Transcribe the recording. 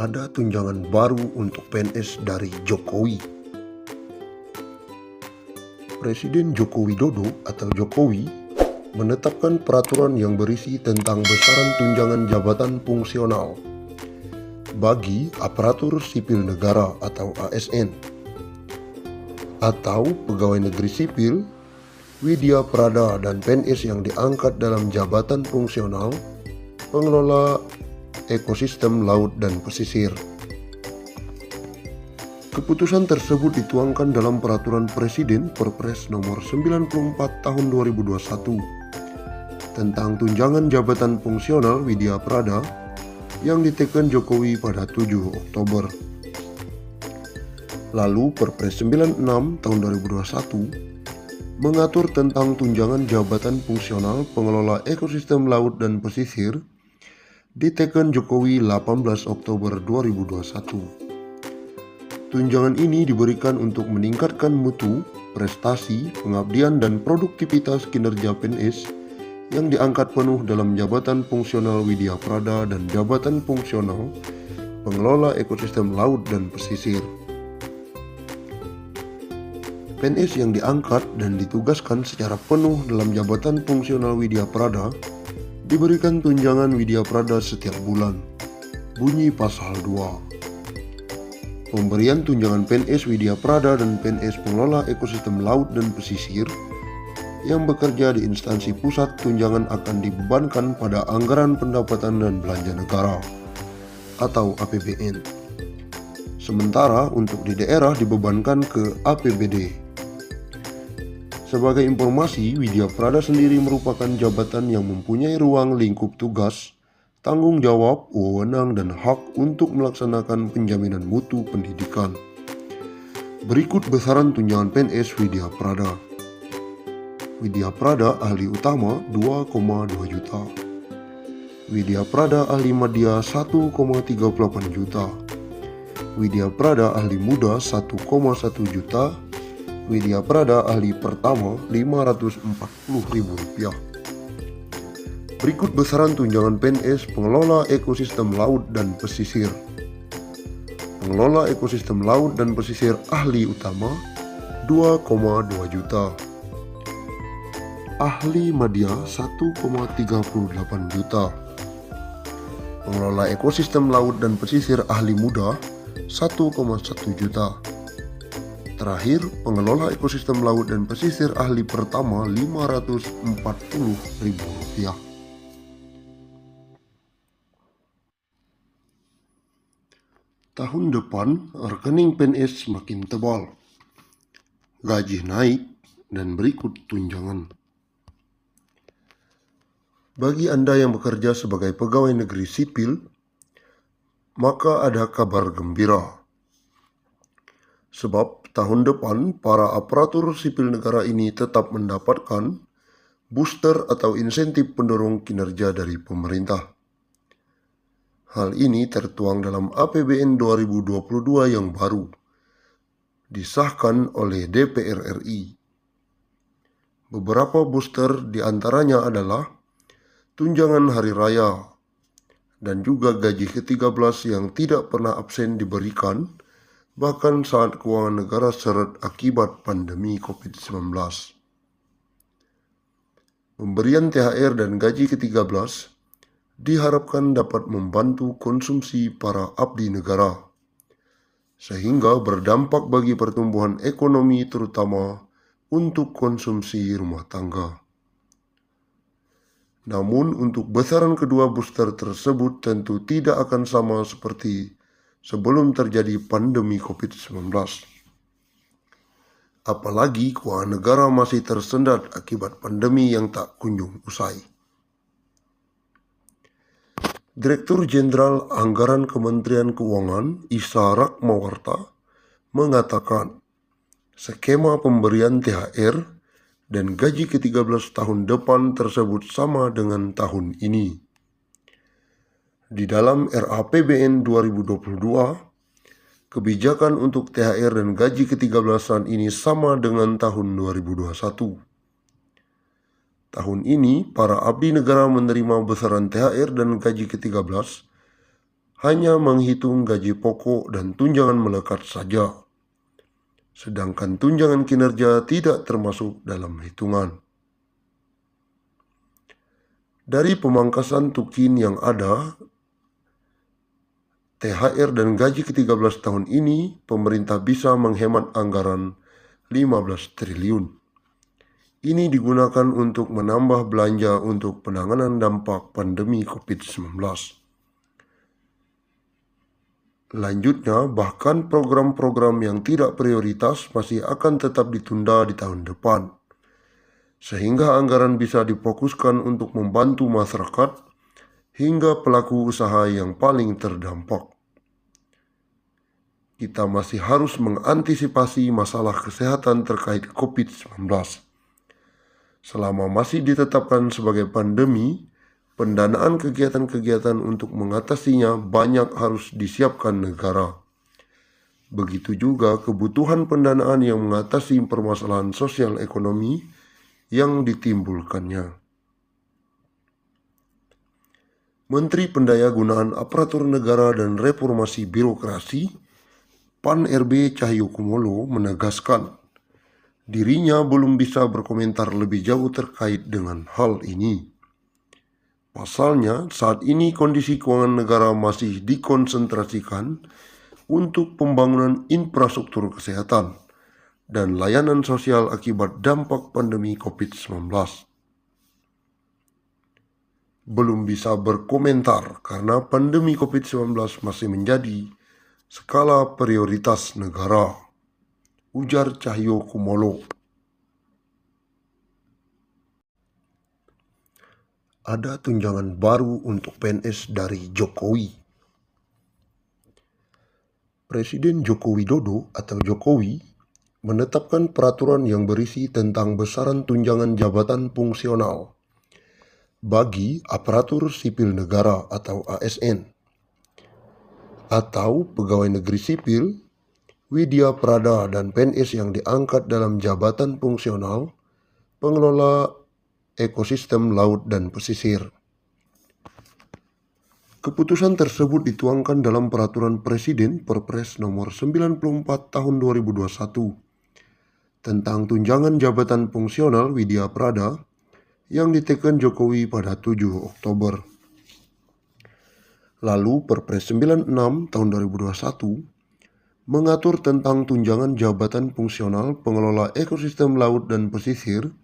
ada tunjangan baru untuk PNS dari Jokowi. Presiden Joko Widodo atau Jokowi menetapkan peraturan yang berisi tentang besaran tunjangan jabatan fungsional bagi aparatur sipil negara atau ASN atau pegawai negeri sipil, widya prada dan PNS yang diangkat dalam jabatan fungsional pengelola ekosistem laut dan pesisir. Keputusan tersebut dituangkan dalam Peraturan Presiden Perpres Nomor 94 Tahun 2021 tentang tunjangan jabatan fungsional widya prada yang diteken Jokowi pada 7 Oktober. Lalu Perpres 96 Tahun 2021 mengatur tentang tunjangan jabatan fungsional pengelola ekosistem laut dan pesisir diteken Jokowi 18 Oktober 2021. Tunjangan ini diberikan untuk meningkatkan mutu, prestasi, pengabdian, dan produktivitas kinerja PNS yang diangkat penuh dalam jabatan fungsional widya prada dan jabatan fungsional pengelola ekosistem laut dan pesisir. PNS yang diangkat dan ditugaskan secara penuh dalam jabatan fungsional widya prada diberikan tunjangan widya prada setiap bulan. Bunyi Pasal 2. Pemberian tunjangan PNS widya prada dan PNS pengelola ekosistem laut dan pesisir yang bekerja di instansi pusat tunjangan akan dibebankan pada anggaran pendapatan dan belanja negara atau APBN. Sementara untuk di daerah dibebankan ke APBD. Sebagai informasi, widya prada sendiri merupakan jabatan yang mempunyai ruang lingkup tugas, tanggung jawab, wewenang, dan hak untuk melaksanakan penjaminan mutu pendidikan. Berikut besaran tunjangan PNS widya prada. Widya prada ahli utama 2,2 juta. Widya prada ahli madya 1,38 juta. Widya prada ahli muda 1,1 juta. Widya prada ahli pertama Rp540.000. Berikut besaran tunjangan PNS pengelola ekosistem laut dan pesisir. Pengelola ekosistem laut dan pesisir ahli utama 2,2 juta. Ahli madya 1,38 juta. Pengelola ekosistem laut dan pesisir ahli muda 1,1 juta. Terakhir, pengelola ekosistem laut dan pesisir ahli pertama Rp540.000. Tahun depan, rekening PNS semakin tebal, gaji naik, dan berikut tunjangan. Bagi Anda yang bekerja sebagai pegawai negeri sipil, maka ada kabar gembira. Sebab tahun depan, para aparatur sipil negara ini tetap mendapatkan booster atau insentif pendorong kinerja dari pemerintah. Hal ini tertuang dalam APBN 2022 yang baru disahkan oleh DPR RI. Beberapa booster diantaranya adalah tunjangan hari raya dan juga gaji ke-13 yang tidak pernah absen diberikan bahkan saat keuangan negara seret akibat pandemi COVID-19. Pemberian THR dan gaji ke-13 diharapkan dapat membantu konsumsi para abdi negara, sehingga berdampak bagi pertumbuhan ekonomi terutama untuk konsumsi rumah tangga. Namun untuk besaran kedua booster tersebut tentu tidak akan sama seperti sebelum terjadi pandemi COVID-19. Apalagi keuangan negara masih tersendat akibat pandemi yang tak kunjung usai. Direktur Jenderal Anggaran Kementerian Keuangan Isa Ratmawarta mengatakan skema pemberian THR dan gaji ke-13 tahun depan tersebut sama dengan tahun ini. Di dalam RAPBN 2022, kebijakan untuk THR dan gaji ke-13-an ini sama dengan tahun 2021. Tahun ini, para abdi negara menerima besaran THR dan gaji ke-13 hanya menghitung gaji pokok dan tunjangan melekat saja, sedangkan tunjangan kinerja tidak termasuk dalam hitungan. Dari pemangkasan tukin yang ada, THR dan gaji ke-13 tahun ini, pemerintah bisa menghemat anggaran 15 triliun. Ini digunakan untuk menambah belanja untuk penanganan dampak pandemi COVID-19. Lanjutnya, bahkan program-program yang tidak prioritas masih akan tetap ditunda di tahun depan, sehingga anggaran bisa difokuskan untuk membantu masyarakat hingga pelaku usaha yang paling terdampak. Kita masih harus mengantisipasi masalah kesehatan terkait COVID-19. Selama masih ditetapkan sebagai pandemi, pendanaan kegiatan-kegiatan untuk mengatasinya banyak harus disiapkan negara. Begitu juga kebutuhan pendanaan yang mengatasi permasalahan sosial ekonomi yang ditimbulkannya. Menteri Pendayagunaan Aparatur Negara dan Reformasi Birokrasi, PAN RB Cahyokumolo, menegaskan dirinya belum bisa berkomentar lebih jauh terkait dengan hal ini. Pasalnya, saat ini kondisi keuangan negara masih dikonsentrasikan untuk pembangunan infrastruktur kesehatan dan layanan sosial akibat dampak pandemi COVID-19. Belum bisa berkomentar karena pandemi COVID-19 masih menjadi skala prioritas negara, ujar Cahyokumolo. Ada tunjangan baru untuk PNS dari Jokowi. Presiden Joko Widodo atau Jokowi menetapkan peraturan yang berisi tentang besaran tunjangan jabatan fungsional bagi aparatur sipil negara atau ASN atau pegawai negeri sipil, widya prada dan PNS yang diangkat dalam jabatan fungsional pengelola ekosistem laut dan pesisir. Keputusan tersebut dituangkan dalam Peraturan Presiden Perpres nomor 94 tahun 2021 tentang tunjangan jabatan fungsional widya prada yang diteken Jokowi pada 7 Oktober. Lalu Perpres 96 tahun 2021 mengatur tentang tunjangan jabatan fungsional pengelola ekosistem laut dan pesisir